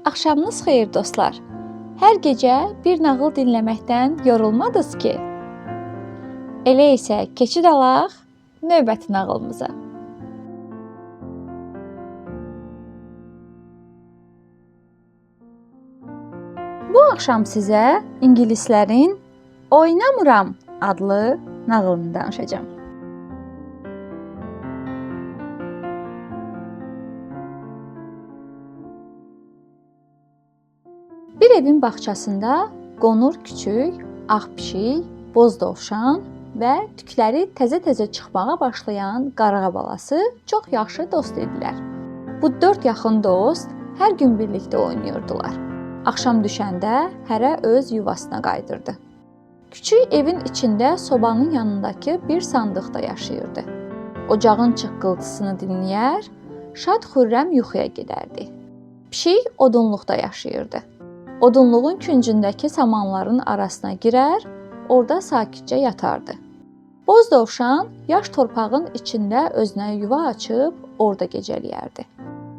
Axşamınız xeyir dostlar. Hər gecə bir nağıl dinləməkdən yorulmadınız ki? Elə isə keçid alaq növbəti nağılımıza. Bu axşam sizə ingilislərin Oynamıram adlı nağılını danışacağam. Bir evin bağçasında qonur küçük, ağ pişik, boz dovşan və tükləri təzə-təzə çıxmağa başlayan qarğa balası çox yaxşı dost idilər. Bu 4 yaxın dost hər gün birlikdə oynayırdılar. Axşam düşəndə hərə öz yuvasına qayıdırdı. Küçük evin içində sobanın yanındakı bir sandıqda yaşayırdı. Ocağın çıqqıltısını dinləyər, şad-xürrəm yuxuya gedərdi. Pişik odunluqda yaşayırdı. Odunluğun küncündəki samanların arasına girər, orada sakitcə yatardı. Boz dovşan yaş torpağın içində özünə yuva açıb orada gecələyərdi.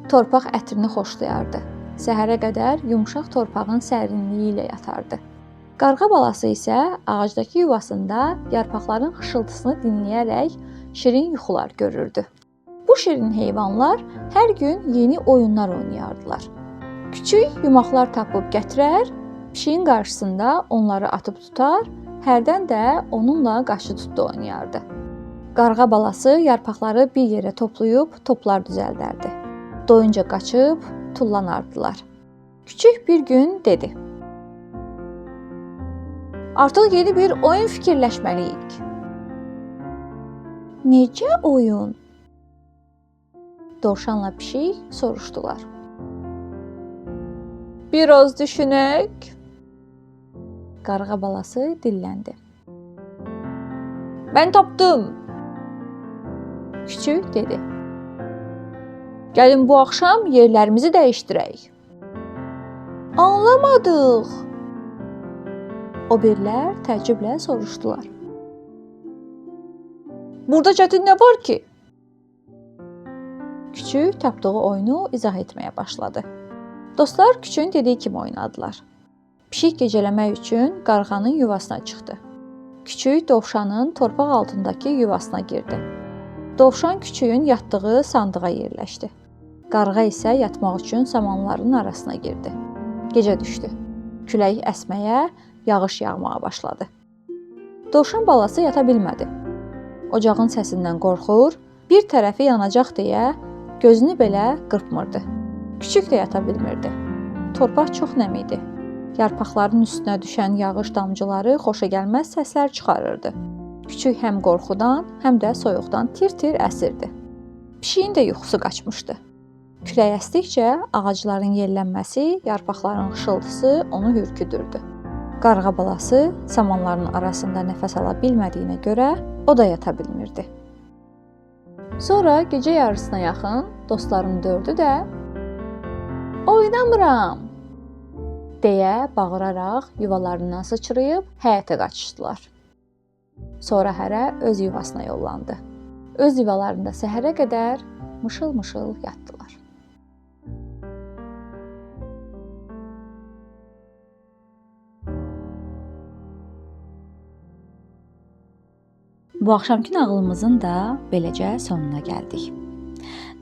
Torpaq ətrini xoşlayardı. Səhərə qədər yumşaq torpağın sərinliyi ilə yatardı. Qarğa balası isə ağacdakı yuvasında yarpaqların xışıltısını dinləyərək şirin yuxular görürdü. Bu şirin heyvanlar hər gün yeni oyunlar oynayardılar. Küçük yumaqlar tapıb gətirər, pişiyin qarşısında onları atıb tutar, hərdən də onunla qaşı-tutdu oynayardı. Qarğa balası yarpaqları bir yerə toplayıb toplar düzəldərdi. Doyunca qaçıb tullanardılar. Küçük bir gün dedi: "Artıq yeni bir oyun fikirləşməliyik." "Necə oyun?" Dovşanla pişik soruşdular. "Biraz düşünək." Qarğa balası dilləndi. "Mən tapdım." Küçük dedi. "Gəlin bu axşam yerlərimizi dəyişdirək." "Anlamadıq." O birlər təəccüblə soruşdular. "Burada çətin nə var ki?" Küçük tapdığı oyunu izah etməyə başladı. Dostlar küçüyün dediyi kimi oynadılar. Pişik gecələmək üçün qarğanın yuvasına çıxdı. Küçük dovşanın torpaq altındakı yuvasına girdi. Dovşan küçüyün yatdığı sandığa yerləşdi. Qarğa isə yatmaq üçün samanların arasına girdi. Gecə düşdü. Külək əsməyə, yağış yağmağa başladı. Dovşan balası yata bilmədi. Ocağın səsindən qorxur, bir tərəfi yanacaq deyə gözünü belə qırpmırdı. Küçük də yata bilmirdi. Torpaq çox nəm idi. Yarpaqların üstünə düşən yağış damcıları xoşagəlməz səslər çıxarırdı. Küçük həm qorxudan, həm də soyuqdan tir-tir əsirdi. Pişiyin də yuxusu qaçmışdı. Külək əsdikcə ağacların yellənməsi, yarpaqların xışıltısı onu hürküdürdü. Qarğa balası samanların arasında nəfəs ala bilmədiyinə görə o da yata bilmirdi. Sonra gecə yarısına yaxın dostların dördü də "Oynamıram!" deyə bağıraraq yuvalarından sıçrayıb həyətə qaçışdılar. Sonra hərə öz yuvasına yollandı. Öz yuvalarında səhərə qədər mışıl-mışıl yatdılar. Bu axşamki nağılımızın da beləcə sonuna gəldik.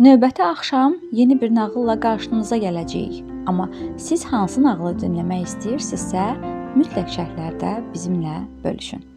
Növbəti axşam yeni bir nağılla qarşınıza gələcəyik. Amma siz hansı nağılı dinləmək istəyirsinizsə, mütləq şərhlərdə bizimlə bölüşün.